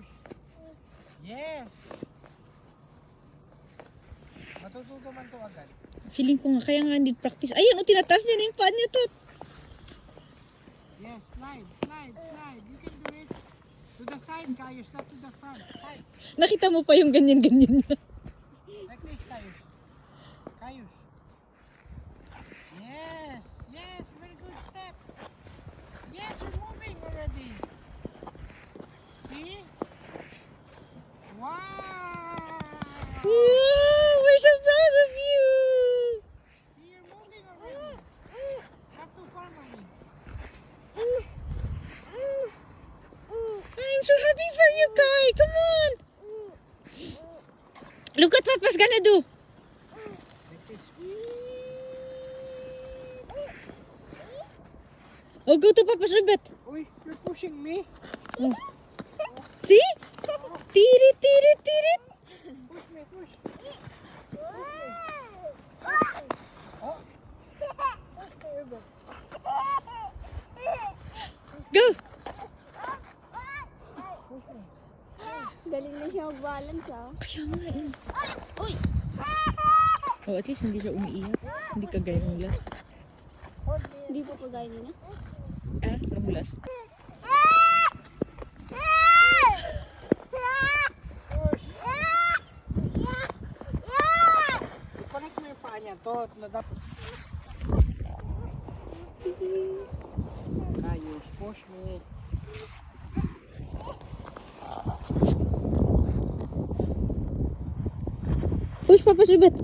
push. Yes. Matututo man to agad. Feeling ko nga, kaya nga need practice. Ayan, tinataas niya na yung paa niya to. Yes, slide. You can do it. To the side, Kayus, not to the front. Side. Nakita mo pa yung ganyan-ganyan niya. Like this, Kayus. Kayus. Yes, very good step. Yes, you're moving already. See? Wow! Wow, we're so proud of you. See, you're moving already. Not too far, mommy. I'm so happy for you, Kai. Come on. Look what Papa's gonna do. Like this. Oh, go to Papa's ribbit. Uy, you're pushing me. Oh. See? Tirit, tirit, tirit. Push me, push. Go. Galing na siya mag-balance ah. Kaya nga eh. Uy. Oh, at least hindi siya umiiyak. Hindi kagaya ng last. Hindi po kagaya nina. Ah, nung last. Connect mo yung paa niya to. Kayus, push me. Push Papa's ribbit.